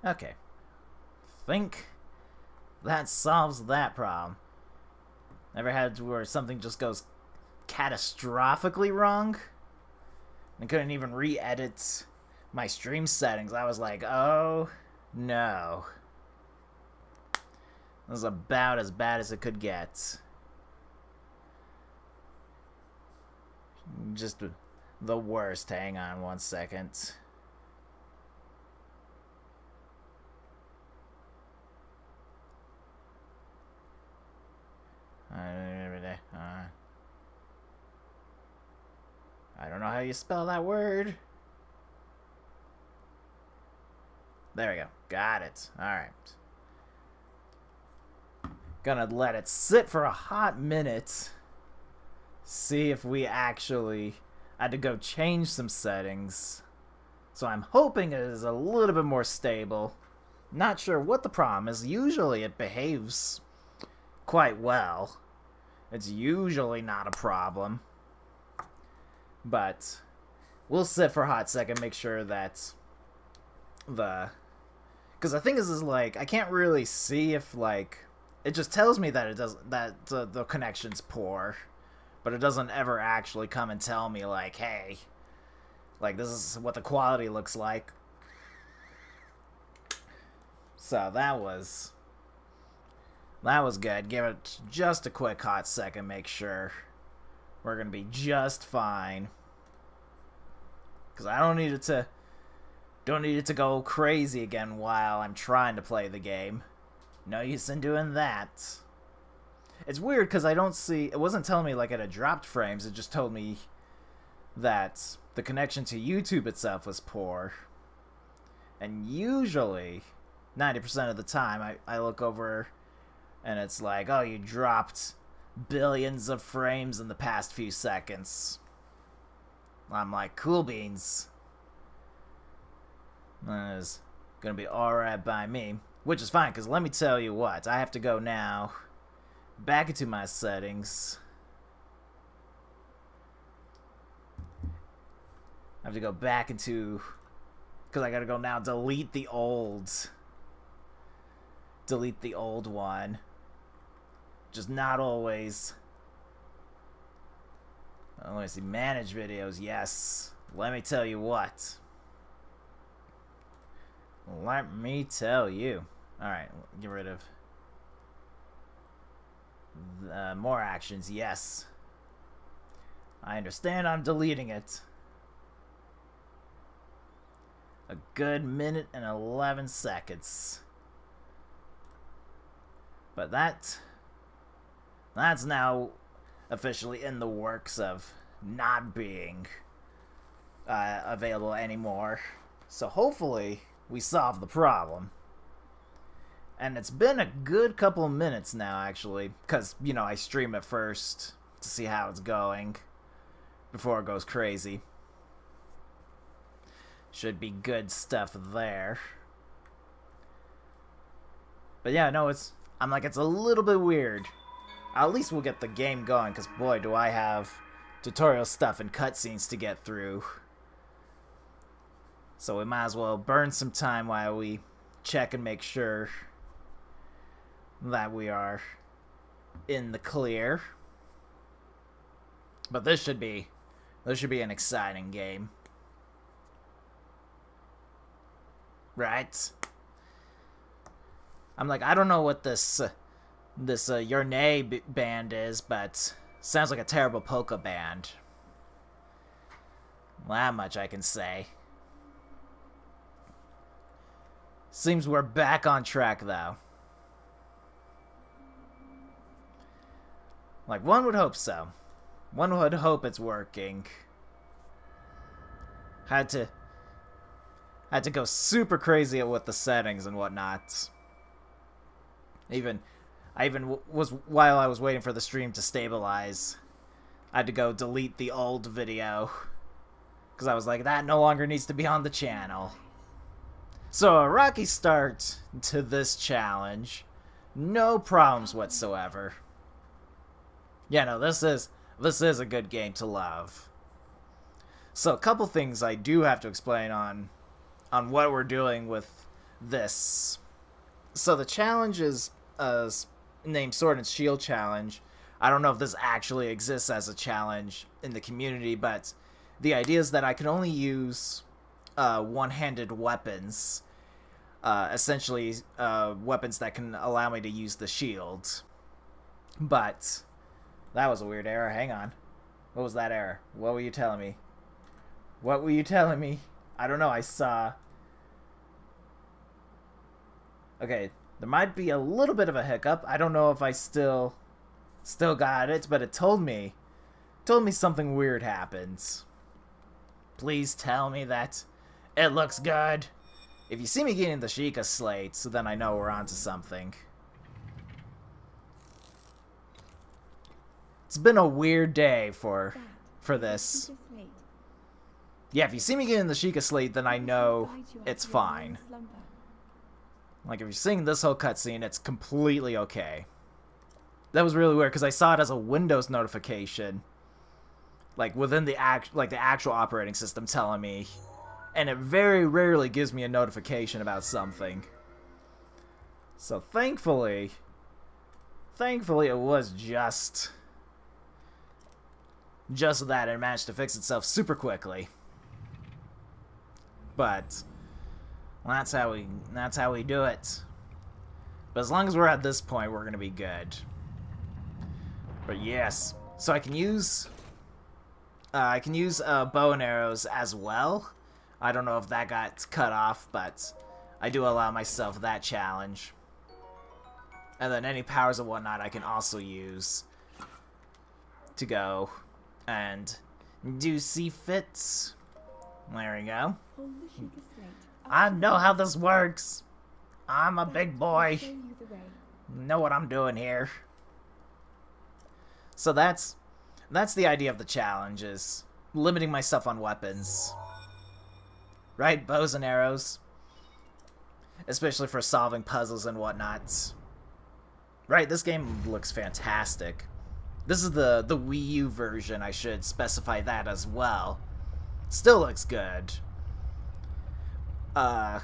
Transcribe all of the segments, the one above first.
Okay. Think that solves that problem. Ever had where something just goes catastrophically wrong? I couldn't even re-edit my stream settings. I was like, oh no. This is about as bad as it could get. Just the worst. Hang on 1 second. I don't know how you spell that word. There we go. Got it. Alright. Gonna let it sit for a hot minute. See if we actually had to go change some settings. So I'm hoping it is a little bit more stable. Not sure what the problem is. Usually it behaves quite well. It's usually not a problem. But we'll sit for a hot second, make sure that because the thing is like, I can't really see if, like, it just tells me that it doesn't, that the connection's poor, but it doesn't ever actually come and tell me, like, hey, like, this is what the quality looks like. So that was good. Give it just a quick hot second, make sure we're gonna be just fine. Because I don't need it to go crazy again while I'm trying to play the game. No use in doing that. It's weird because I don't see, it wasn't telling me like it had dropped frames, it just told me that the connection to YouTube itself was poor. And usually, 90% of the time, I look over and it's like, oh, you dropped billions of frames in the past few seconds. I'm like, cool beans. That is gonna be alright by me. Which is fine, because let me tell you what. I have to go now back into my settings. I have to go back into... because I gotta go now delete the old one. Just not always. Oh, let me see. Manage videos. Yes. Let me tell you what. Let me tell you. Alright, get rid of more actions. Yes. I understand I'm deleting it. A good minute and 11 seconds. But that's now officially in the works of not being available anymore. So hopefully we solve the problem. And it's been a good couple of minutes now, actually, because, you know, I stream it first to see how it's going before it goes crazy. Should be good stuff there. But yeah, no, it's a little bit weird. At least we'll get the game going, because boy, do I have tutorial stuff and cutscenes to get through. So we might as well burn some time while we check and make sure that we are in the clear. But this should be an exciting game. Right? I'm like, I don't know what this Your Nay band is, but sounds like a terrible polka band. Well, that much I can say. Seems we're back on track, though. Like, one would hope so. One would hope it's working. Had to go super crazy with the settings and whatnot. While I was waiting for the stream to stabilize, I had to go delete the old video. Because I was like, that no longer needs to be on the channel. So a rocky start to this challenge. No problems whatsoever. Yeah, no, this is a good game to love. So a couple things I do have to explain on what we're doing with this. So the challenge is named Sword and Shield Challenge. I don't know if this actually exists as a challenge in the community, but the idea is that I can only use one-handed weapons. Essentially, weapons that can allow me to use the shield. But that was a weird error. Hang on. What was that error? What were you telling me? What were you telling me? I don't know. I saw... Okay, there might be a little bit of a hiccup. I don't know if I still got it, but it told me something weird happens. Please tell me that it looks good. If you see me getting the Sheikah slate, so then I know we're onto something. It's been a weird day for this. Yeah, if you see me getting the Sheikah slate, then I know it's fine. Like, if you're seeing this whole cutscene, it's completely okay. That was really weird, because I saw it as a Windows notification. Like, within the actual operating system telling me. And it very rarely gives me a notification about something. So, thankfully it was just that it managed to fix itself super quickly. But... That's how we do it. But as long as we're at this point, we're gonna be good. But yes, so I can use bow and arrows as well. I don't know if that got cut off, but I do allow myself that challenge. And then any powers and whatnot I can also use to go and do see fits. There we go. I know how this works. I'm a big boy. Know what I'm doing here. So that's the idea of the challenge, is limiting myself on weapons. Right? Bows and arrows. Especially for solving puzzles and whatnot. Right, this game looks fantastic. This is the Wii U version, I should specify that as well. Still looks good. The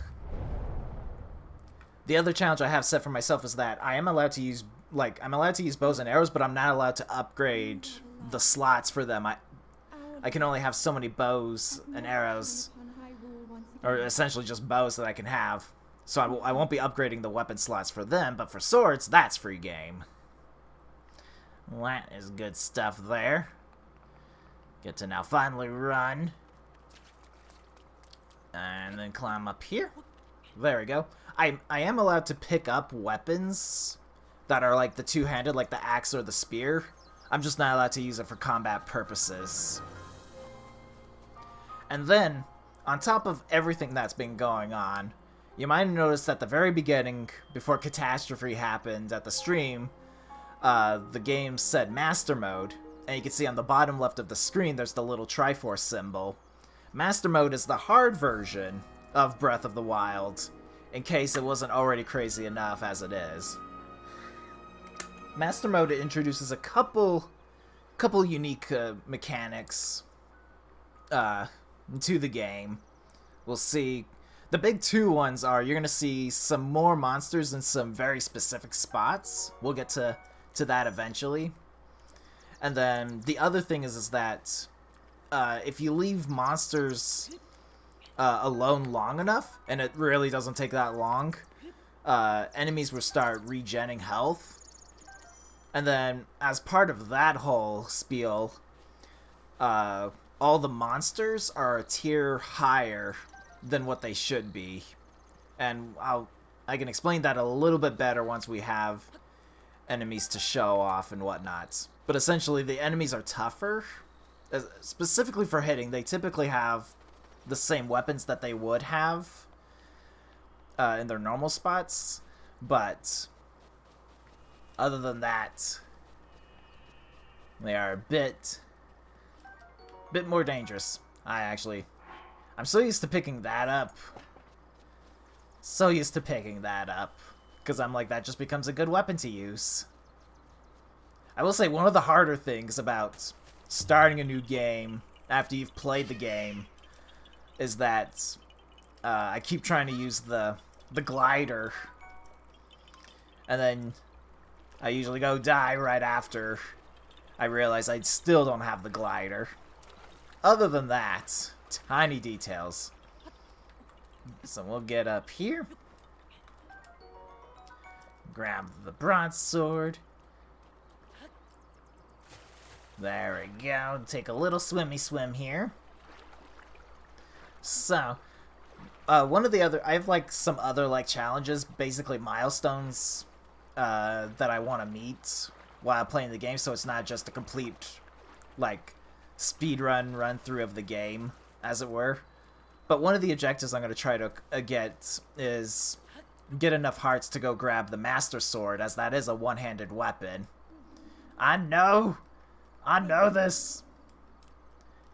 other challenge I have set for myself is that I am allowed to use, I'm allowed to use bows and arrows, but I'm not allowed to upgrade the slots for them. I can only have so many bows and arrows, or essentially just bows that I can have. So I won't be upgrading the weapon slots for them, but for swords, that's free game. That is good stuff there. Get to now finally run. And then climb up here. There we go. I am allowed to pick up weapons that are like the two-handed, like the axe or the spear. I'm just not allowed to use it for combat purposes. And then, on top of everything that's been going on, you might have noticed at the very beginning, before Catastrophe happened at the stream, the game said Master Mode, and you can see on the bottom left of the screen there's the little Triforce symbol. Master Mode is the hard version of Breath of the Wild, in case it wasn't already crazy enough as it is. Master Mode introduces a couple unique mechanics to the game. We'll see. The big two ones are, you're going to see some more monsters in some very specific spots. We'll get to that eventually. And then the other thing is that if you leave monsters alone long enough, and it really doesn't take that long, enemies will start regenning health. And then, as part of that whole spiel, all the monsters are a tier higher than what they should be. And I can explain that a little bit better once we have enemies to show off and whatnot. But essentially, the enemies are tougher. Specifically for hitting, they typically have the same weapons that they would have in their normal spots, but other than that, they are a bit more dangerous. I'm so used to picking that up. So used to picking that up, because I'm like, that just becomes a good weapon to use. I will say, one of the harder things about starting a new game after you've played the game is that I keep trying to use the the glider. And then I usually go die right after I realize I still don't have the glider. Other than that, tiny details. So we'll get up here. Grab the broadsword. There we go. Take a little swimmy swim here. So, one of the other... I have, like, some other, like, challenges, basically milestones, that I want to meet while playing the game, so it's not just a complete, like, speedrun run-through of the game, as it were. But one of the objectives I'm going to try to get is get enough hearts to go grab the Master Sword, as that is a one-handed weapon. I know this!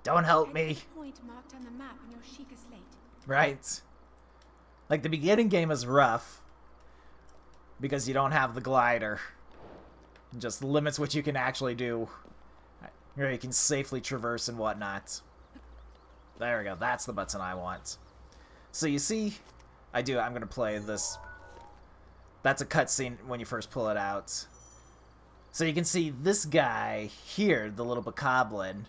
Don't help me! Point marked on the map on your Sheikah slate. Right. Like, the beginning game is rough, because you don't have the glider. It just limits what you can actually do. Here you can safely traverse and whatnot. There we go, that's the button I want. So you see, I'm gonna play this. That's a cutscene when you first pull it out. So you can see this guy here, the little bokoblin.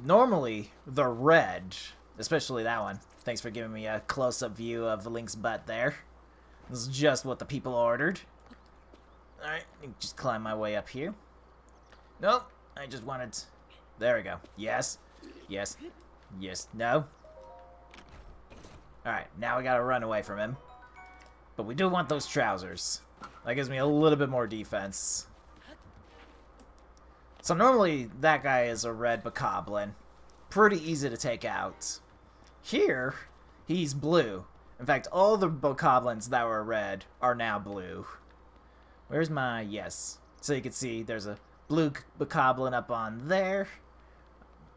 Normally, they're red, especially that one. Thanks for giving me a close-up view of Link's butt there. This is just what the people ordered. Alright, just climb my way up here. Nope, I just wanted... There we go. Yes. Yes. Yes. No. Alright, now we gotta run away from him. But we do want those trousers. That gives me a little bit more defense. So normally, that guy is a red bokoblin. Pretty easy to take out. Here, he's blue. In fact, all the bokoblins that were red are now blue. Where's my... Yes. So you can see there's a blue bokoblin up on there.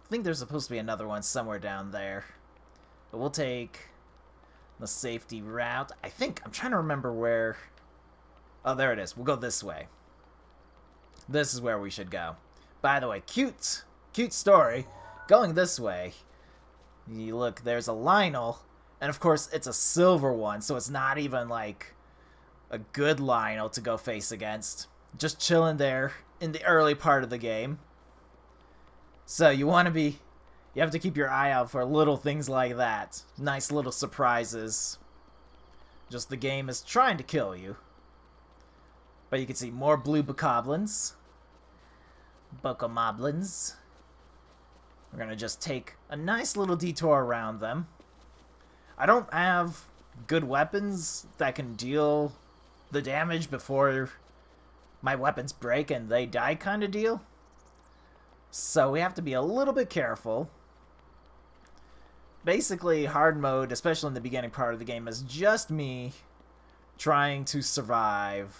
I think there's supposed to be another one somewhere down there. But we'll take the safety route. I'm trying to remember where... Oh, there it is. We'll go this way. This is where we should go. By the way, cute story. Going this way, you look, there's a Lionel, and of course it's a silver one, so it's not even like a good Lionel to go face against. Just chilling there in the early part of the game. So you have to keep your eye out for little things like that. Nice little surprises. Just the game is trying to kill you. But you can see more blue bokoblins. Bokomoblins. We're gonna just take a nice little detour around them. I don't have good weapons that can deal the damage before my weapons break and they die kind of deal. So we have to be a little bit careful. Basically, hard mode, especially in the beginning part of the game, is just me trying to survive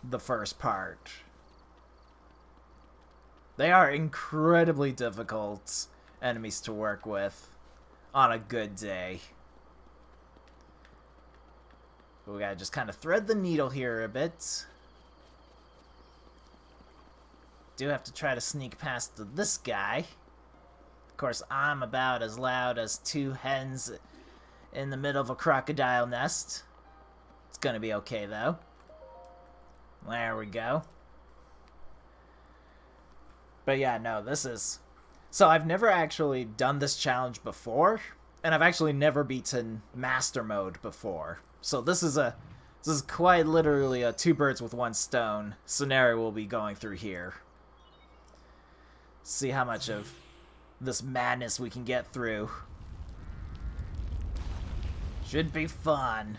the first part. They are incredibly difficult enemies to work with on a good day. But we gotta just kind of thread the needle here a bit. Do have to try to sneak past this guy. Of course, I'm about as loud as two hens in the middle of a crocodile nest. It's gonna be okay, though. There we go. But yeah, no, this is... So I've never actually done this challenge before, and I've actually never beaten Master Mode before. So this is quite literally a two birds with one stone scenario we'll be going through here. See how much of this madness we can get through. Should be fun.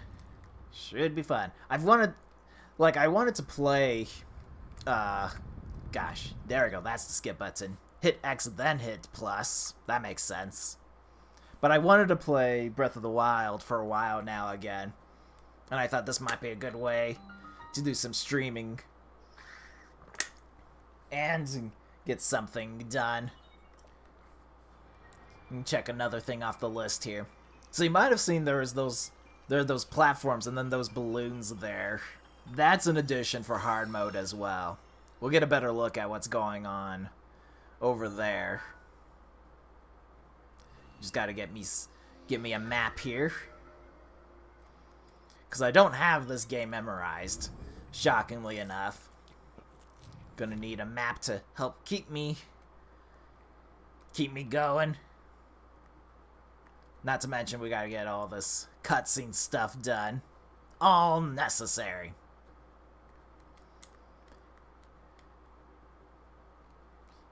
Should be fun. I wanted to play, gosh, there we go, that's the skip button. Hit X, then hit plus. That makes sense. But I wanted to play Breath of the Wild for a while now again. And I thought this might be a good way to do some streaming. And get something done. And check another thing off the list here. So you might have seen there are those platforms and then those balloons there. That's an addition for hard mode as well. We'll get a better look at what's going on over there. Just gotta get me a map here. Because I don't have this game memorized, shockingly enough. Gonna need a map to help keep me going. Not to mention we gotta get all this cutscene stuff done. All necessary.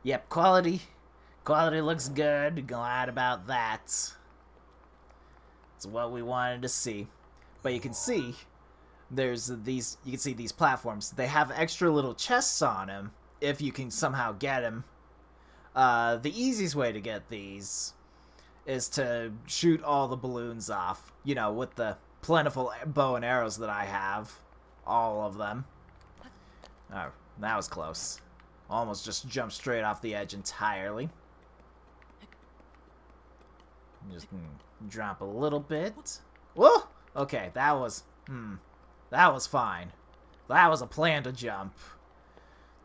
Yep, quality looks good. Glad about that. It's what we wanted to see. But you can see there's these. You can see these platforms. They have extra little chests on them if you can somehow get them. The easiest way to get these is to shoot all the balloons off. You know, with the plentiful bow and arrows that I have, all of them. Oh, that was close. Almost just jumped straight off the edge entirely. Just drop a little bit. Whoa! Okay, that was fine. That was a plan to jump.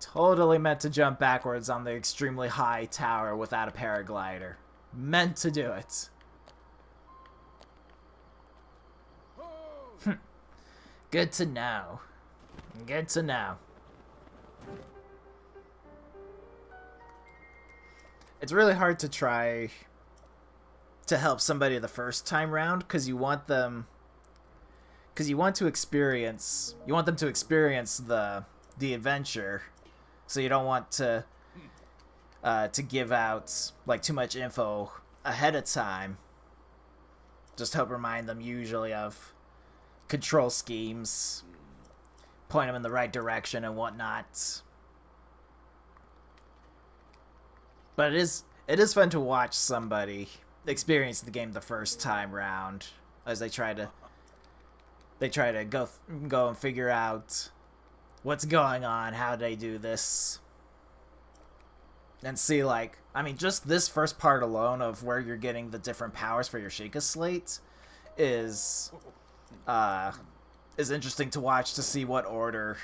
Totally meant to jump backwards on the extremely high tower without a paraglider. Meant to do it. Good to know. Good to know. It's really hard to try to help somebody the first time round because you want them to experience the adventure, so you don't want to give out like too much info ahead of time. Just help remind them usually of control schemes, point them in the right direction and whatnot. But it is fun to watch somebody experience the game the first time round as they try to go and figure out what's going on, how they do this, and see, like, I mean, just this first part alone of where you're getting the different powers for your Sheikah slate is interesting to watch, to see what order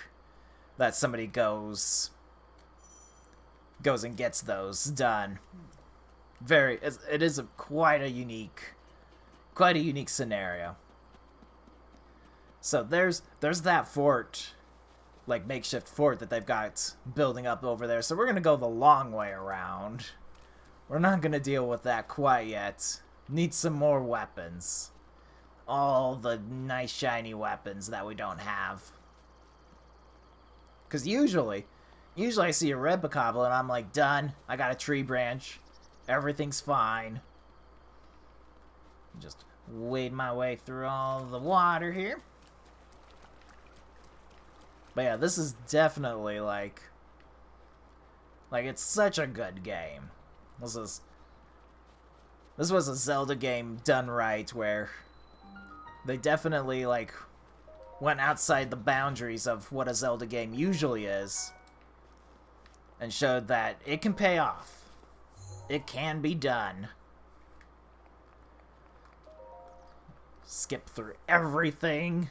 that somebody goes and gets those done. It is quite a unique scenario. So there's that fort, like makeshift fort that they've got building up over there. So we're gonna go the long way around. We're not gonna deal with that quite yet. Need some more weapons. All the nice shiny weapons that we don't have. Because usually I see a red bokoblin and I'm like, done. I got a tree branch. Everything's fine. Just wade my way through all the water here. But yeah, this is definitely like it's such a good game. This was a Zelda game done right, where they definitely like went outside the boundaries of what a Zelda game usually is and showed that it can pay off. It can be done. Skip through everything.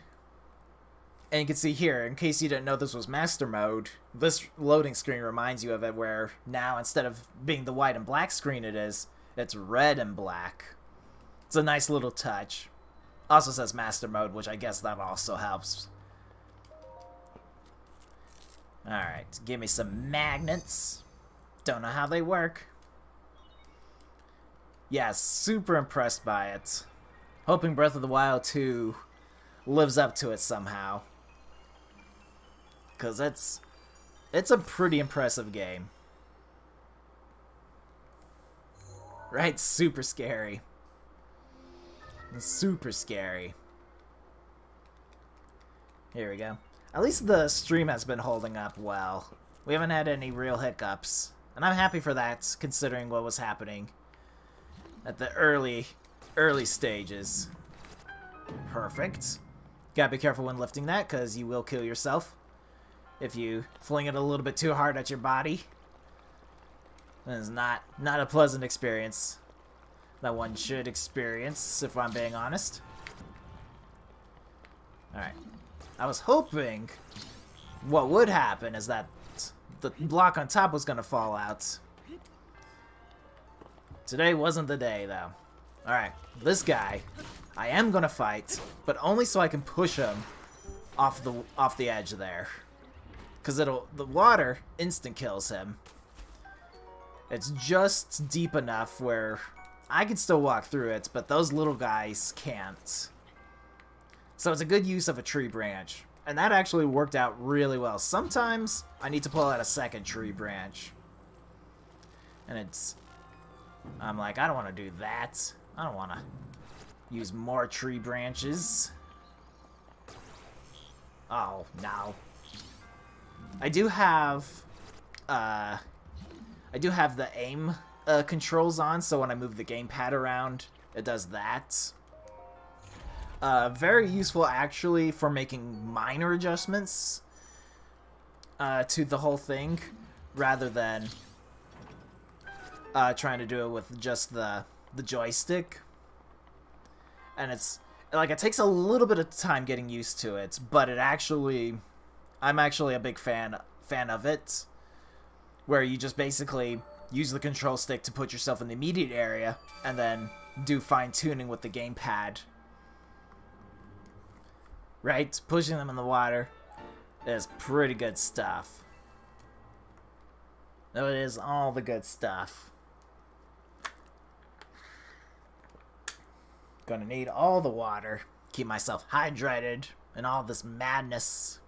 And you can see here, in case you didn't know this was Master Mode, this loading screen reminds you of it, where now instead of being the white and black screen it's red and black. It's a nice little touch. Also says Master Mode, which I guess that also helps. Alright, give me some magnets. Don't know how they work. Yeah, super impressed by it. Hoping Breath of the Wild 2 lives up to it somehow. Because it's a pretty impressive game. Right? Super scary. Super scary. Here we go. At least the stream has been holding up well. We haven't had any real hiccups. And I'm happy for that, considering what was happening at the early stages. Perfect. Gotta be careful when lifting that, because you will kill yourself if you fling it a little bit too hard at your body. That is not a pleasant experience that one should experience, if I'm being honest. Alright. I was hoping what would happen is that the block on top was going to fall out. Today wasn't the day, though. Alright, this guy, I am gonna fight, but only so I can push him off the edge there. Because the water instant kills him. It's just deep enough where I can still walk through it, but those little guys can't. So it's a good use of a tree branch. And that actually worked out really well. Sometimes I need to pull out a second tree branch. And I'm like, I don't want to do that. I don't want to use more tree branches. Oh, no. I do have the aim controls on, so when I move the gamepad around, it does that. Very useful, actually, for making minor adjustments to the whole thing, rather than trying to do it with just the joystick. And it takes a little bit of time getting used to it, but I'm actually a big fan of it, where you just basically use the control stick to put yourself in the immediate area, and then do fine-tuning with the gamepad. Right? Pushing them in the water is pretty good stuff. No, it is all the good stuff. Gonna need all the water. Keep myself hydrated and all this madness.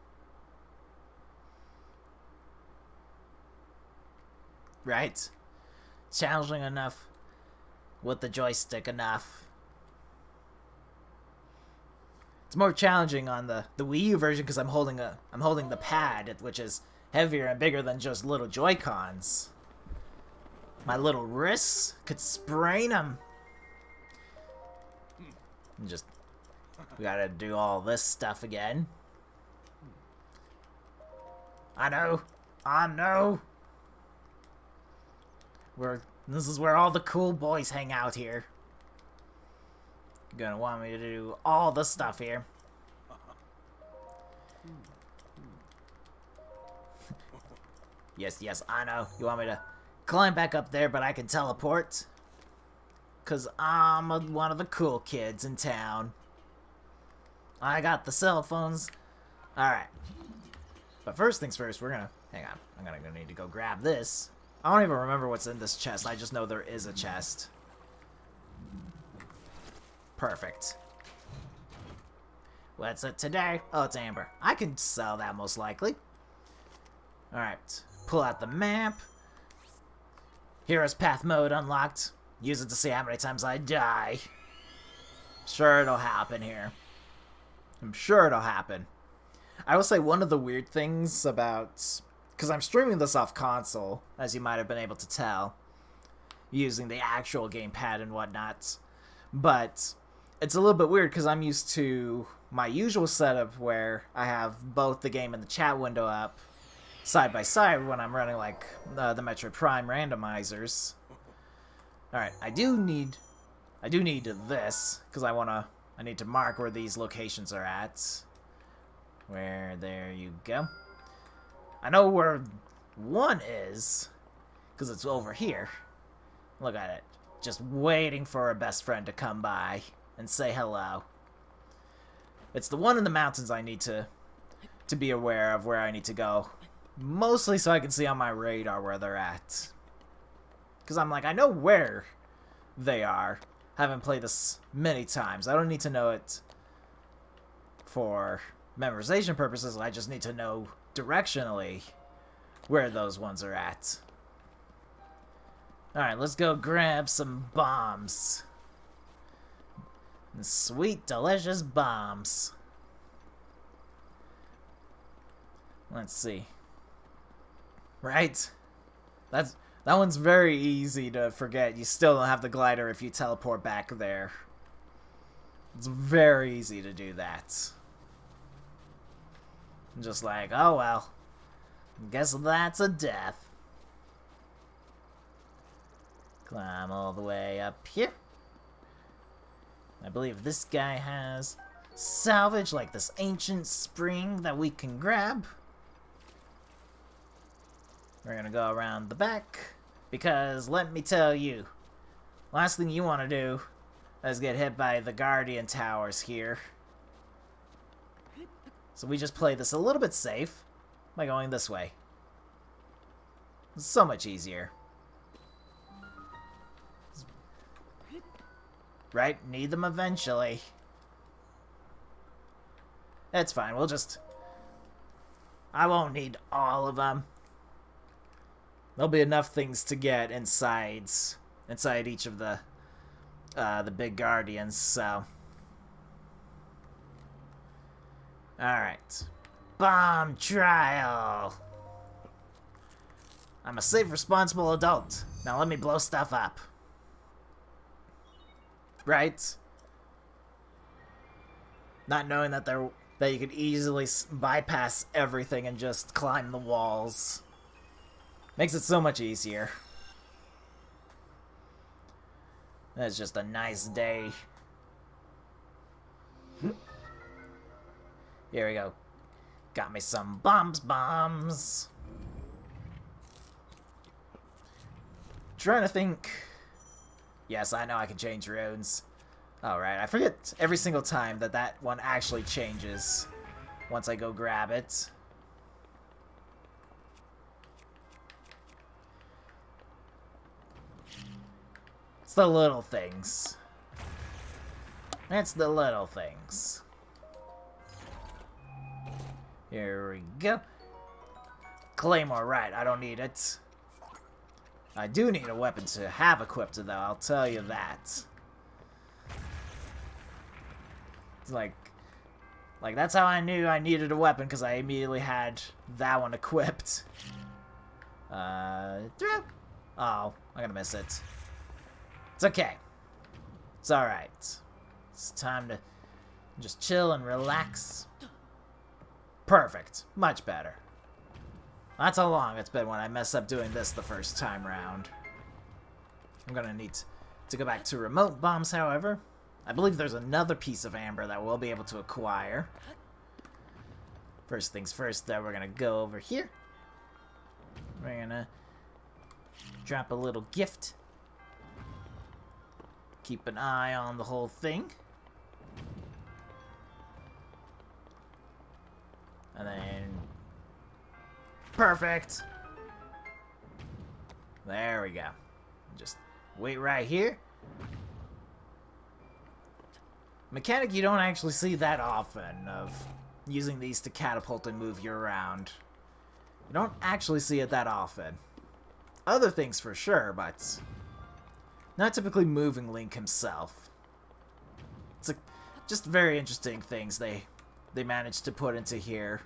Right? Challenging enough with the joystick enough. It's more challenging on the Wii U version because I'm holding the pad, which is heavier and bigger than just little Joy-Cons. My little wrists could sprain them. We gotta do all this stuff again. I know. This is where all the cool boys hang out here. You're gonna want me to do all the stuff here. Yes, I know. You want me to climb back up there, but I can teleport? 'Cause I'm one of the cool kids in town. I got the cell phones. Alright. But first things first, hang on. I'm gonna need to go grab this. I don't even remember what's in this chest. I just know there is a chest. Perfect. What's it today? Oh, it's amber. I can sell that most likely. Alright. Pull out the map. Hero's path mode unlocked. Use it to see how many times I die. Sure, it'll happen here. I'm sure it'll happen. I will say one of the weird things about... Because I'm streaming this off console, as you might have been able to tell, using the actual gamepad and whatnot. But it's a little bit weird because I'm used to my usual setup where I have both the game and the chat window up side by side when I'm running like the Metroid Prime randomizers. Alright, I do need this, because I need to mark where these locations are at. There you go. I know where one is, because it's over here. Look at it. Just waiting for a best friend to come by and say hello. It's the one in the mountains I need to be aware of where I need to go. Mostly so I can see on my radar where they're at. Because I'm like, I know where they are. Haven't played this many times. I don't need to know it for memorization purposes. I just need to know directionally where those ones are at. Alright, let's go grab some bombs. Sweet, delicious bombs. Let's see. Right? That one's very easy to forget. You still don't have the glider if you teleport back there. It's very easy to do that. I'm just like, oh well. Guess that's a death. Climb all the way up here. I believe this guy has salvage, like this ancient spring that we can grab. We're gonna go around the back, because let me tell you, last thing you want to do Let's get hit by the Guardian Towers here. So we just play this a little bit safe by going this way. It's so much easier. Right? Need them eventually. It's fine, we'll just... I won't need all of them. There'll be enough things to get inside each of the big guardians, so... Alright. Bomb trial! I'm a safe, responsible adult. Now let me blow stuff up. Right? Not knowing that you could easily bypass everything and just climb the walls. Makes it so much easier. That's just a nice day. Here we go. Got me some bombs. Trying to think. Yes, I know I can change runes. Alright, I forget every single time that one actually changes once I go grab it. It's the little things. It's the little things. Here we go. Claymore, right, I don't need it. I do need a weapon to have equipped, though, I'll tell you that. It's like that's how I knew I needed a weapon, because I immediately had that one equipped. Oh, I'm gonna miss it. It's okay. It's alright. It's time to just chill and relax. Perfect. Much better. That's how long it's been when I mess up doing this the first time round. I'm gonna need to go back to remote bombs, however. I believe there's another piece of amber that we'll be able to acquire. First things first, though, we're gonna go over here. We're gonna drop a little gift. Keep an eye on the whole thing. And then... Perfect! There we go. Just wait right here. Mechanic you don't actually see that often, of using these to catapult and move you around. You don't actually see it that often. Other things for sure, but not typically moving Link himself. It's just very interesting things they managed to put into here.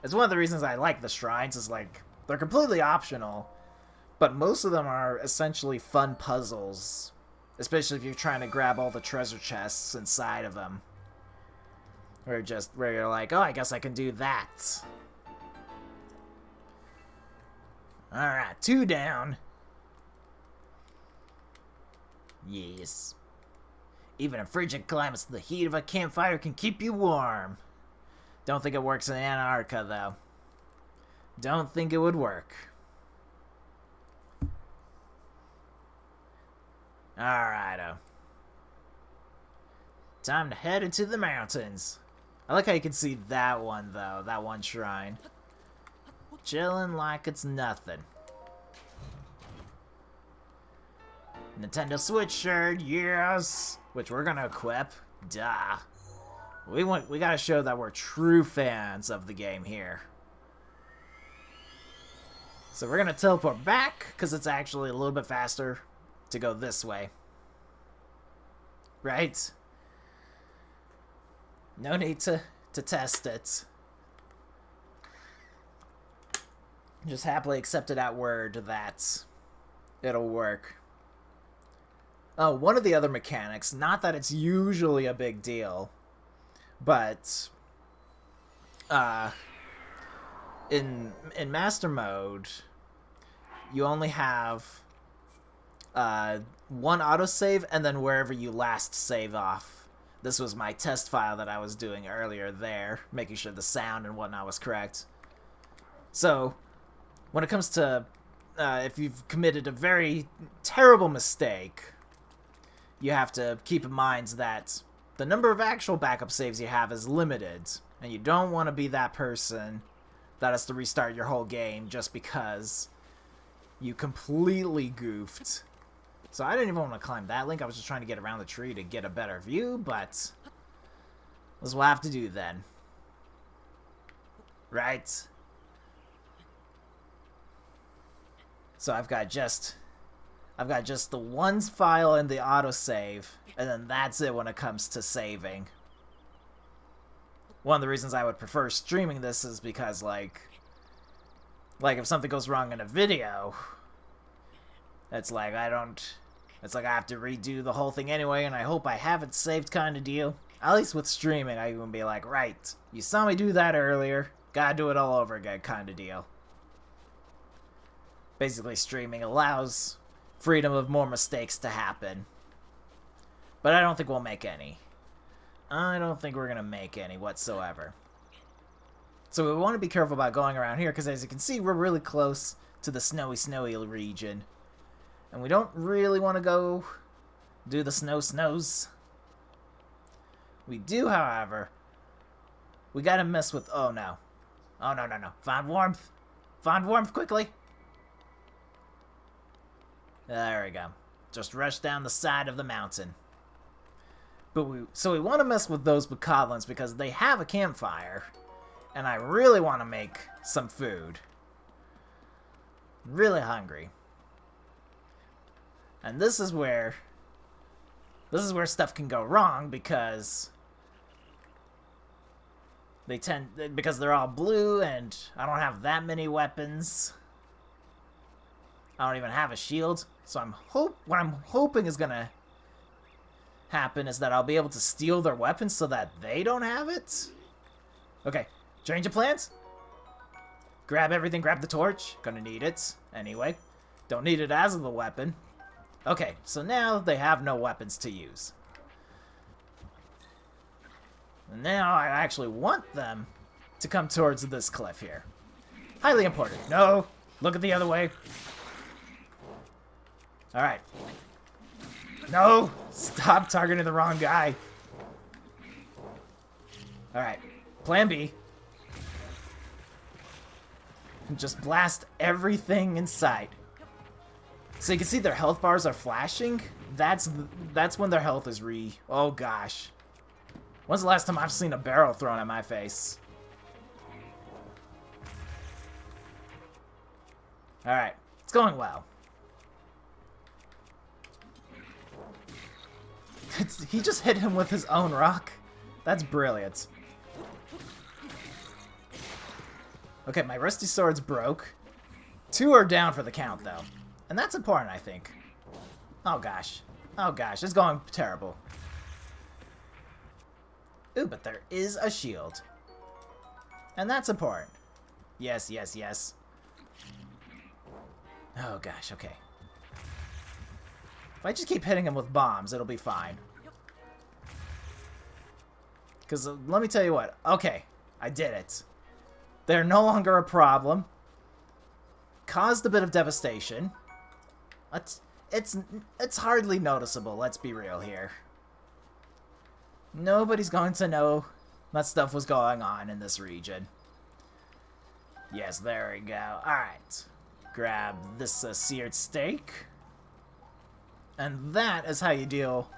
It's one of the reasons I like the shrines, is like, they're completely optional, but most of them are essentially fun puzzles. Especially if you're trying to grab all the treasure chests inside of them. Where you're like, oh, I guess I can do that. Alright, 2 down. Yes. Even in frigid climates, the heat of a campfire can keep you warm. Don't think it works in Antarctica, though. Don't think it would work. Alrighto. Time to head into the mountains. I like how you can see that one, though. That one shrine. Chilling like it's nothing. Nintendo Switch shirt, yes! Which we're gonna equip. Duh. We gotta show that we're true fans of the game here. So we're gonna teleport back, because it's actually a little bit faster to go this way. Right? No need to test it. Just happily accept it at word that it'll work. Oh, one of the other mechanics, not that it's usually a big deal, but in Master Mode, you only have one autosave, and then wherever you last save off. This was my test file that I was doing earlier there, making sure the sound and whatnot was correct. So, when it comes to if you've committed a very terrible mistake, you have to keep in mind that the number of actual backup saves you have is limited, and you don't want to be that person that has to restart your whole game just because you completely goofed. So I didn't even want to climb that link. I was just trying to get around the tree to get a better view, but this is what I have to do then. Right? So I've got just the one file in the autosave, and then that's it when it comes to saving. One of the reasons I would prefer streaming this is because, like if something goes wrong in a video, it's like I have to redo the whole thing anyway, and I hope I have it saved kind of deal. At least with streaming, I can be like, right, you saw me do that earlier, gotta do it all over again kind of deal. Basically, streaming allows freedom of more mistakes to happen. But I don't think we'll make any. I don't think we're gonna make any whatsoever. So we want to be careful about going around here, because as you can see, we're really close to the snowy region. And we don't really want to go do the snows. We do, however, we gotta mess with, oh no. Oh no. Find warmth. Find warmth quickly. There we go. Just rush down the side of the mountain. So we want to mess with those bokoblins because they have a campfire. And I really want to make some food. Really hungry. And this is where stuff can go wrong because because they're all blue and I don't have that many weapons. I don't even have a shield. So what I'm hoping is gonna happen is that I'll be able to steal their weapons so that they don't have it. Okay, change of plans. Grab everything, grab the torch. Gonna need it anyway. Don't need it as a weapon. Okay, so now they have no weapons to use. And now I actually want them to come towards this cliff here. Highly important. No, look at the other way. Alright. No! Stop targeting the wrong guy. Alright. Plan B. Just blast everything in sight. So you can see their health bars are flashing. That's when their health is oh gosh. When's the last time I've seen a barrel thrown at my face? Alright. It's going well. He just hit him with his own rock. That's brilliant. Okay, my rusty sword's broke. 2 are down for the count, though. And that's important, I think. Oh, gosh. Oh, gosh. It's going terrible. Ooh, but there is a shield. And that's important. Yes. Oh, gosh. Okay. If I just keep hitting him with bombs, it'll be fine. Because let me tell you what. Okay, I did it. They're no longer a problem. Caused a bit of devastation. It's hardly noticeable, let's be real here. Nobody's going to know that stuff was going on in this region. Yes, there we go. Alright. Grab this seared steak. And that is how you deal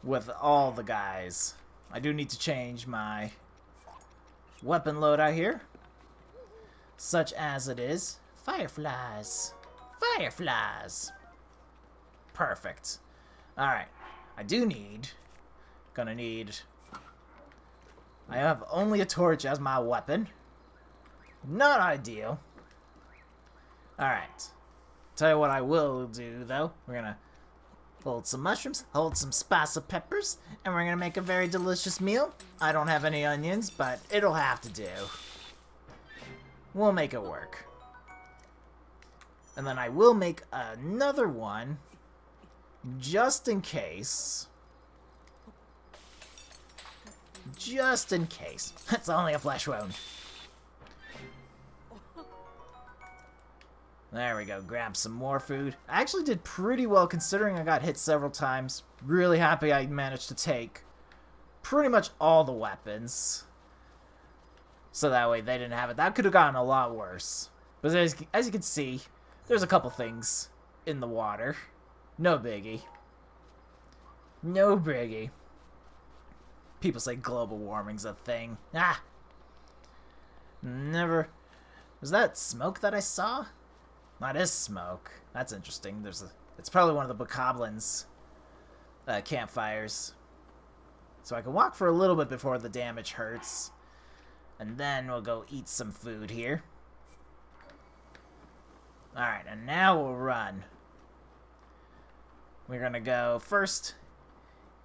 with all the guys. I do need to change my weapon loadout here. Such as it is. Fireflies. Fireflies. Perfect. Alright. I have only a torch as my weapon. Not ideal. Alright. Tell you what I will do, though. We're gonna hold some mushrooms, hold some spicy peppers, and we're gonna make a very delicious meal. I don't have any onions, but it'll have to do. We'll make it work. And then I will make another one, just in case. Just in case. It's only a flesh wound. There we go. Grab some more food. I actually did pretty well considering I got hit several times. Really happy I managed to take pretty much all the weapons. So that way they didn't have it. That could have gotten a lot worse. But as you can see, there's a couple things in the water. No biggie. No biggie. People say global warming's a thing. Ah! Never... Was that smoke that I saw? That is smoke. That's interesting. It's probably one of the bokoblins' campfires. So I can walk for a little bit before the damage hurts. And then we'll go eat some food here. Alright, and now we'll run. We're gonna go first,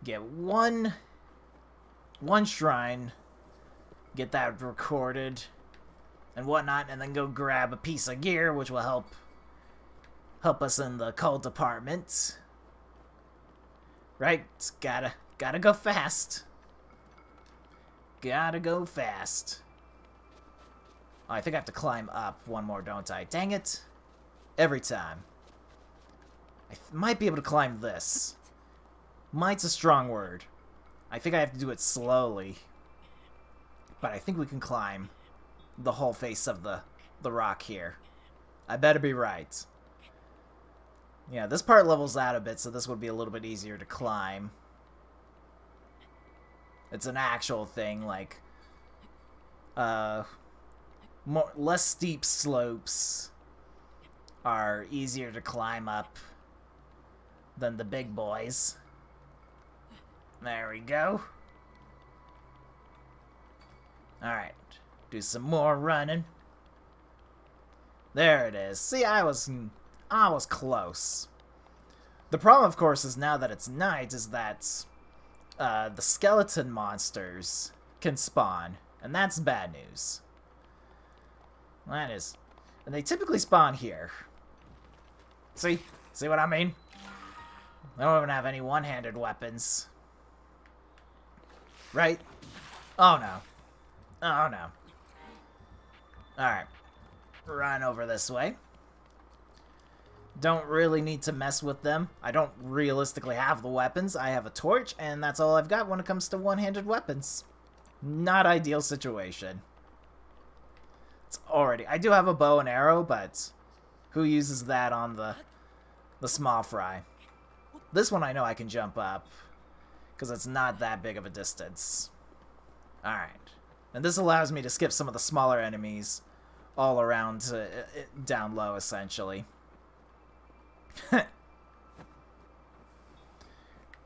get one shrine, get that recorded and whatnot, and then go grab a piece of gear, which will help us in the coal department. Right? Gotta go fast. Gotta go fast. Oh, I think I have to climb up one more, don't I? Dang it. Every time. I might be able to climb this. Might's a strong word. I think I have to do it slowly. But I think we can climb the whole face of the rock here. I better be right. Yeah, this part levels out a bit, so this would be a little bit easier to climb. It's an actual thing, like... less steep slopes are easier to climb up than the big boys. There we go. Alright. Do some more running. There it is. See, I was close. The problem, of course, is now that it's night, is that the skeleton monsters can spawn. And that's bad news. That is. And they typically spawn here. See? See what I mean? They don't even have any one-handed weapons. Right? Oh no. Oh no. Alright. Run over this way. Don't really need to mess with them. I don't realistically have the weapons. I have a torch, and that's all I've got when it comes to one-handed weapons. Not ideal situation. It's already... I do have a bow and arrow, but who uses that on the small fry? This one I know I can jump up, because it's not that big of a distance. Alright. And this allows me to skip some of the smaller enemies all around down low, essentially.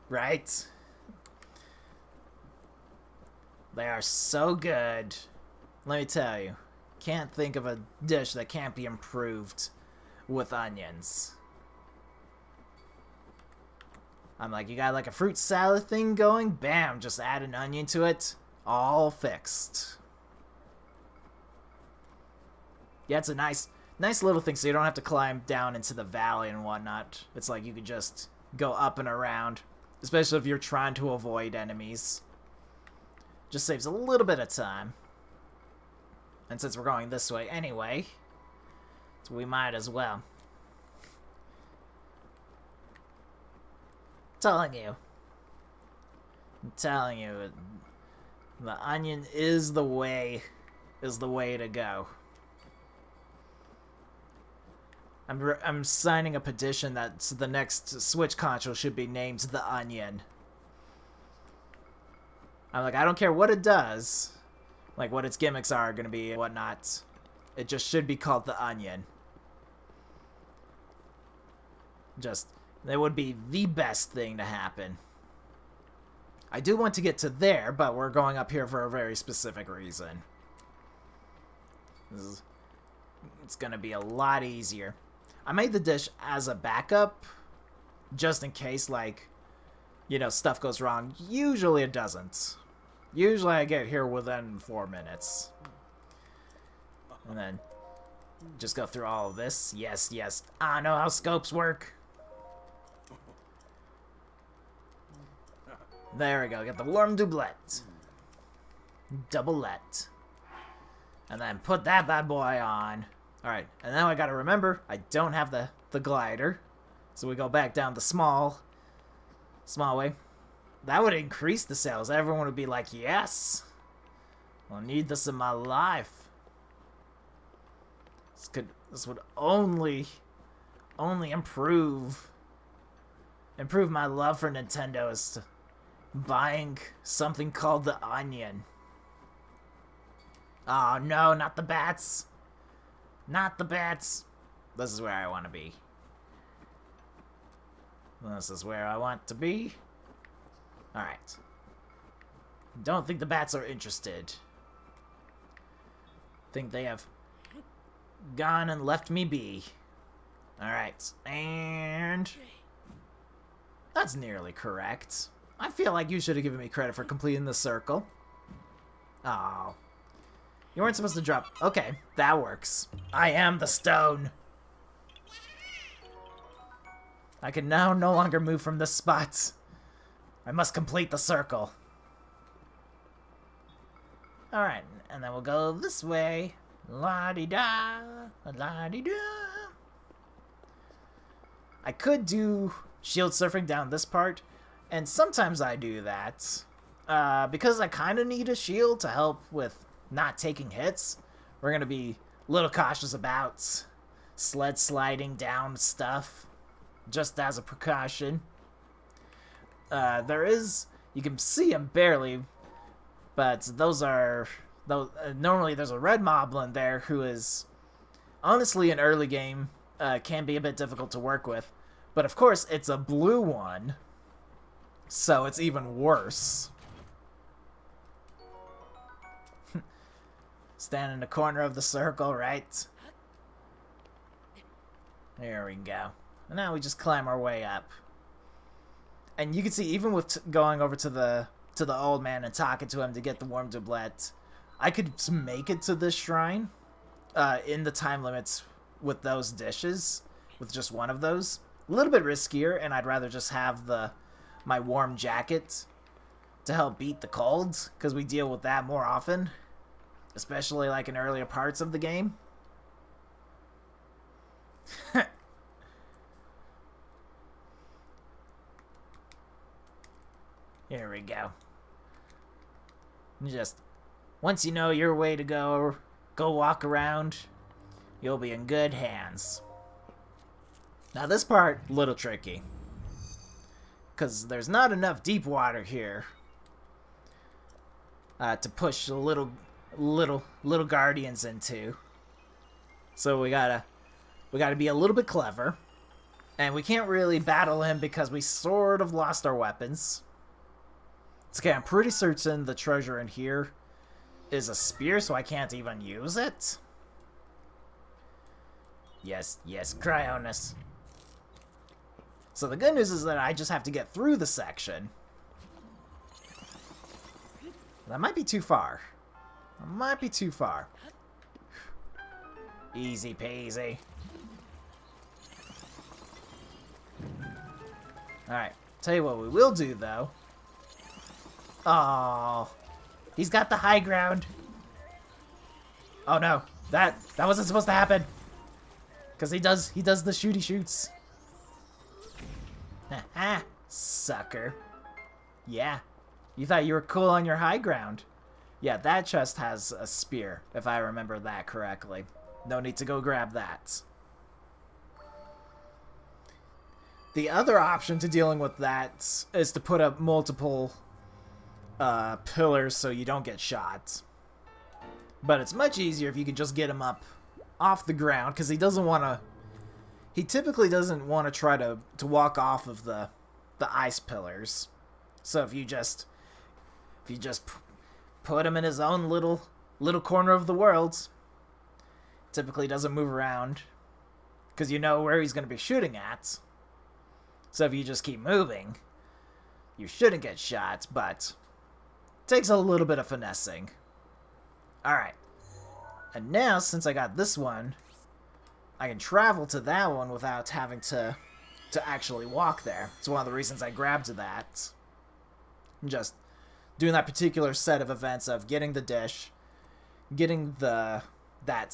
Right? They are so good. Let me tell you. Can't think of a dish that can't be improved with onions. I'm like, you got like a fruit salad thing going? Bam, just add an onion to it. All fixed. Yeah, it's a nice little thing, so you don't have to climb down into the valley and whatnot. It's like you can just go up and around, especially if you're trying to avoid enemies. Just saves a little bit of time. And since we're going this way anyway, so we might as well. I'm telling you, the onion is the way to go. I'm signing a petition that the next Switch console should be named The Onion. I'm like, I don't care what it does, like what its gimmicks are gonna be and whatnot. It just should be called The Onion. That would be the best thing to happen. I do want to get to there, but we're going up here for a very specific reason. It's gonna be a lot easier. I made the dish as a backup, just in case, like, you know, stuff goes wrong. Usually it doesn't. Usually I get here within 4 minutes. And then just go through all of this. Yes, yes. I know how scopes work. There we go. Get the warm doublet. Doublet. And then put that bad boy on. Alright, and now I gotta remember, I don't have the glider. So we go back down the small way. That would increase the sales. Everyone would be like, yes! I need this in my life. This would only improve my love for Nintendo as to buying something called the Onion. Oh no, not the bats. Not the bats. This is where I want to be. This is where I want to be. Alright. Don't think the bats are interested. Think they have gone and left me be. Alright. And that's nearly correct. I feel like you should have given me credit for completing the circle. Oh. You weren't supposed to drop... Okay, that works. I am the stone. I can now no longer move from this spot. I must complete the circle. Alright, and then we'll go this way. La-di-da, la-di-da. I could do shield surfing down this part, and sometimes I do that. Because I kind of need a shield to help with not taking hits. We're going to be a little cautious about sled sliding down stuff, just as a precaution. You can see them barely, but normally there's a red moblin there who is, honestly, in early game, can be a bit difficult to work with. But of course, it's a blue one, so it's even worse. Stand in the corner of the circle, right? There we go. And now we just climb our way up. And you can see, even with going over to the old man and talking to him to get the warm doublet, I could make it to this shrine in the time limits with those dishes, with just one of those. A little bit riskier, and I'd rather just have my warm jacket to help beat the cold, because we deal with that more often, especially like in earlier parts of the game. Here we go. Just, once you know your way to go walk around, you'll be in good hands. Now this part, a little tricky, because there's not enough deep water here to push the little guardians into. So we gotta be a little bit clever, and we can't really battle him because we sort of lost our weapons. Okay, I'm pretty certain the treasure in here is a spear, so I can't even use it. Yes, Cryonis. So the good news is that I just have to get through the section. That might be too far. Easy peasy. Alright, tell you what we will do, though. Oh, he's got the high ground. Oh no, that wasn't supposed to happen. Because he does the shooty shoots. Haha, sucker. Yeah, you thought you were cool on your high ground. Yeah, that chest has a spear, if I remember that correctly. No need to go grab that. The other option to dealing with that is to put up multiple pillars so you don't get shot. But it's much easier if you can just get him up off the ground, because he typically doesn't want to try to walk off of the ice pillars. So if you just put him in his own little corner of the world, typically doesn't move around, because you know where he's going to be shooting at. So if you just keep moving, you shouldn't get shot, but takes a little bit of finessing. Alright. And now, since I got this one, I can travel to that one without having to actually walk there. It's one of the reasons I grabbed that. Just doing that particular set of events of getting the dish, getting the that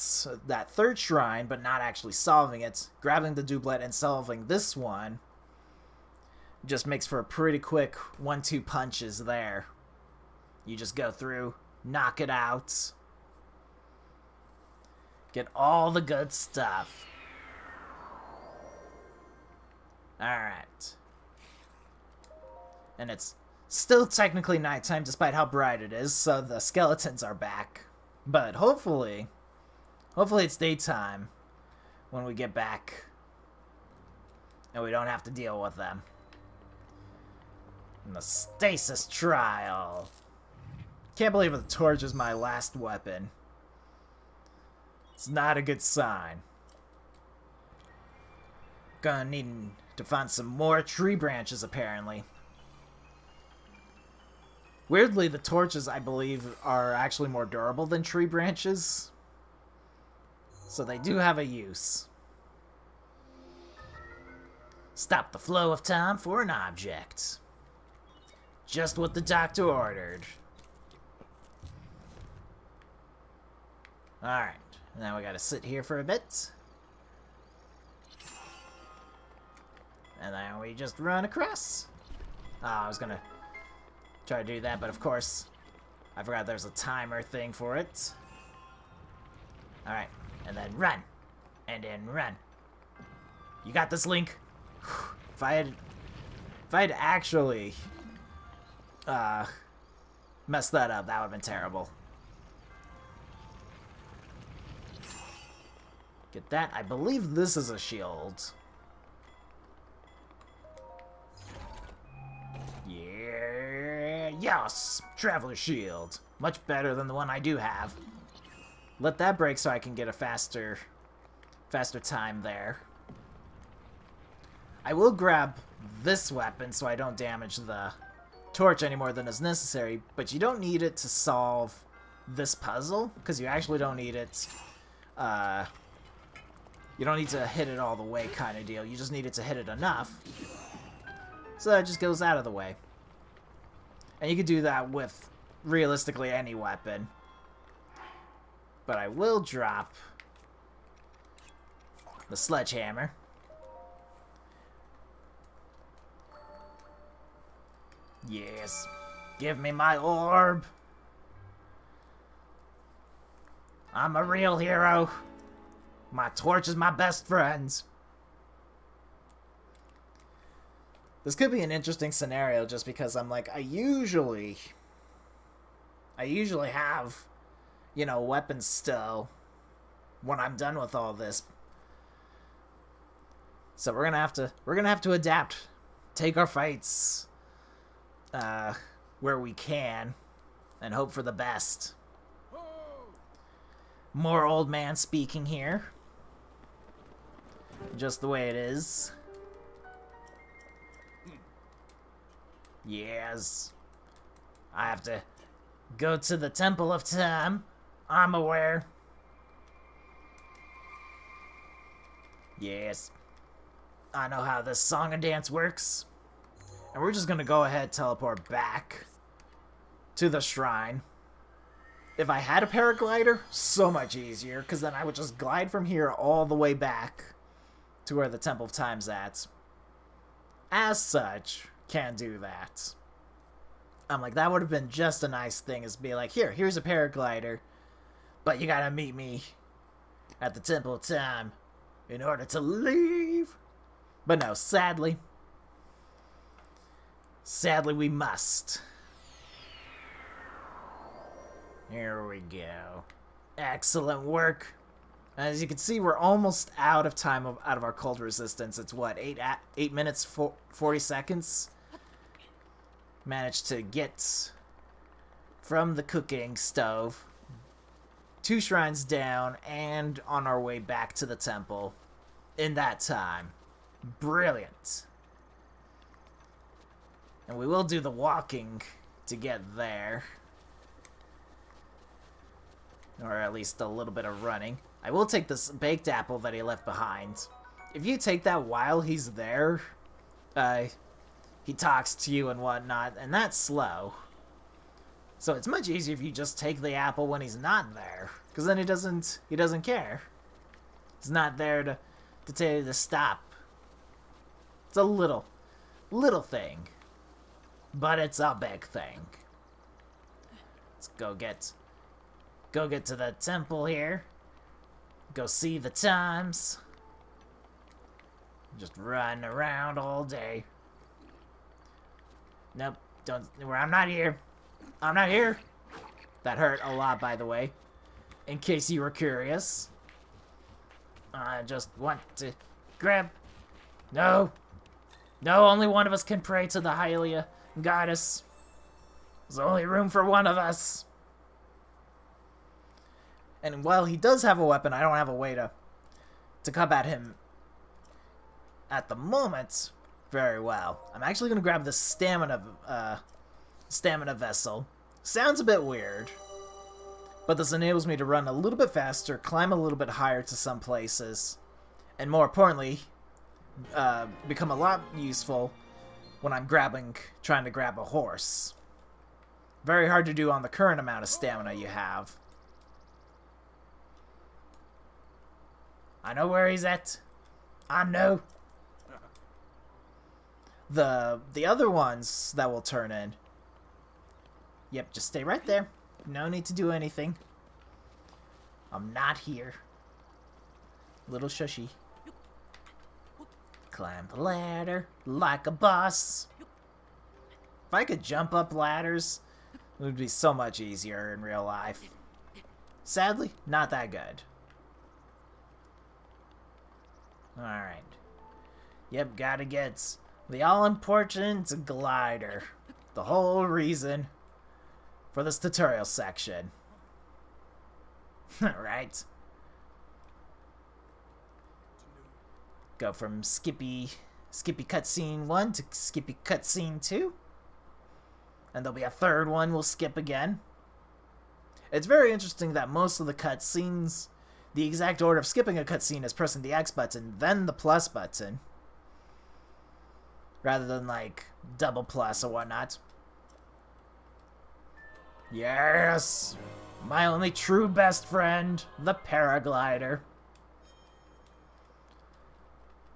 third shrine, but not actually solving it, grabbing the doublet and solving this one just makes for a pretty quick 1-2 punches there. You just go through, knock it out, get all the good stuff. Alright. And it's still technically nighttime despite how bright it is, so the skeletons are back. But hopefully it's daytime when we get back and we don't have to deal with them. And the stasis trial. Can't believe the torch is my last weapon. It's not a good sign. Gonna need to find some more tree branches, apparently. Weirdly, the torches, I believe, are actually more durable than tree branches. So they do have a use. Stop the flow of time for an object. Just what the doctor ordered. Alright, now we gotta sit here for a bit. And then we just run across. Oh, I was gonna try to do that, but of course, I forgot there's a timer thing for it. Alright, and then run. And then run. You got this, Link. If I had actually messed that up, that would have been terrible. Get that. I believe this is a shield. Yeah, yes! Traveler shield. Much better than the one I do have. Let that break so I can get a faster time there. I will grab this weapon so I don't damage the torch any more than is necessary, but you don't need it to solve this puzzle, because you actually don't need it, you don't need to hit it all the way kind of deal. You just need it to hit it enough, so that it just goes out of the way. And you can do that with, realistically, any weapon. But I will drop the sledgehammer. Yes. Give me my orb. I'm a real hero. My torch is my best friend. This could be an interesting scenario just because I'm like, I usually have, you know, weapons still when I'm done with all this. So we're gonna have to adapt. Take our fights where we can, and hope for the best. More old man speaking here. Just the way it is. Yes. I have to go to the Temple of Time. I'm aware. Yes. I know how this song and dance works. And we're just gonna go ahead and teleport back to the shrine. If I had a paraglider, so much easier, because then I would just glide from here all the way back to where the Temple of Time's at. As such, can't do that. I'm like, that would have been just a nice thing, is be like, here's a paraglider, but you gotta meet me at the Temple of Time in order to leave. But no, sadly we must. Here we go. Excellent work. As you can see, we're almost out of time out of our cold resistance. It's what, 8 minutes 40 seconds? Managed to get from the cooking stove 2 shrines down and on our way back to the temple in that time. Brilliant. And we will do the walking to get there. Or at least a little bit of running. I will take this baked apple that he left behind. If you take that while he's there, he talks to you and whatnot, and that's slow. So it's much easier if you just take the apple when he's not there, because then he doesn't care. He's not there to tell you to stop. It's a little thing, but it's a big thing. Let's go get to the temple here. Go see the times. Just running around all day. Nope, I'm not here. I'm not here. That hurt a lot, by the way. In case you were curious. I just want to grab... No, only one of us can pray to the Hylia goddess. There's only room for one of us. And while he does have a weapon, I don't have a way to combat him at the moment very well. I'm actually going to grab the stamina vessel. Sounds a bit weird, but this enables me to run a little bit faster, climb a little bit higher to some places, and more importantly, become a lot useful when I'm trying to grab a horse. Very hard to do on the current amount of stamina you have. I know where he's at. I know. The other ones that will turn in. Yep, just stay right there. No need to do anything. I'm not here. Little shushy. Climb the ladder like a boss. If I could jump up ladders, it would be so much easier in real life. Sadly, not that good. Alright. Yep, gotta get the all-important glider. The whole reason for this tutorial section. Right? Go from Skippy cutscene 1 to Skippy cutscene 2. And there'll be a third one we'll skip again. It's very interesting that most of the cutscenes, the exact order of skipping a cutscene is pressing the X button, then the plus button. Rather than, like, double plus or whatnot. Yes! My only true best friend, the paraglider.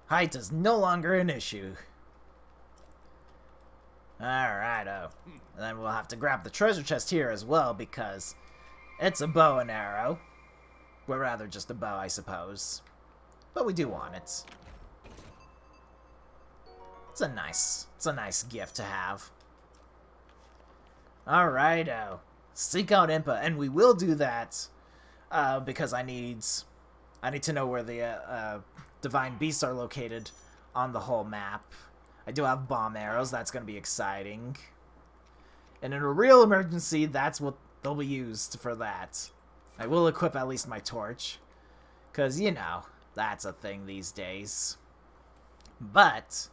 Height is no longer an issue. Alrighto. And then we'll have to grab the treasure chest here as well, because it's a bow and arrow. Well, rather just a bow, I suppose. But we do want it. It's a nice gift to have. Alrighto. Seek out Impa, and we will do that because I need to know where the divine beasts are located on the whole map. I do have bomb arrows. That's going to be exciting. And in a real emergency, that's what they'll be used for that. I will equip at least my torch. Because, you know, that's a thing these days. But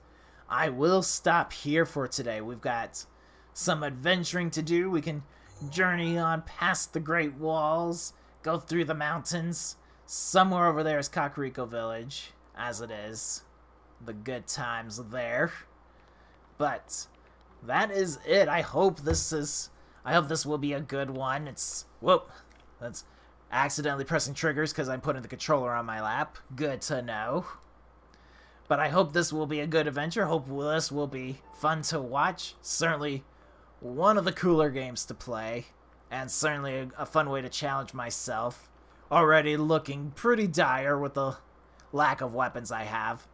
I will stop here for today. We've got some adventuring to do. We can journey on past the Great Walls, go through the mountains. Somewhere over there is Kakariko Village, as it is. The good times there. But that is it. I hope this will be a good one. Whoop. That's accidentally pressing triggers because I'm putting the controller on my lap. Good to know. But I hope this will be a good adventure. Hope this will be fun to watch. Certainly one of the cooler games to play. And certainly a fun way to challenge myself. Already looking pretty dire with the lack of weapons I have.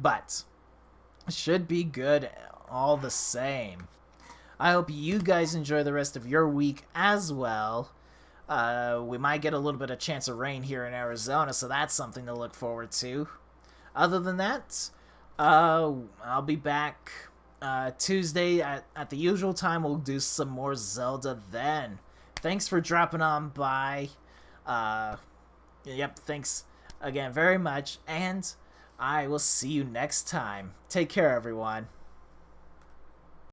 But should be good all the same. I hope you guys enjoy the rest of your week as well. We might get a little bit of chance of rain here in Arizona, so that's something to look forward to. Other than that, I'll be back Tuesday at the usual time. We'll do some more Zelda then. Thanks for dropping on by. Yep, thanks again very much, and I will see you next time. Take care, everyone.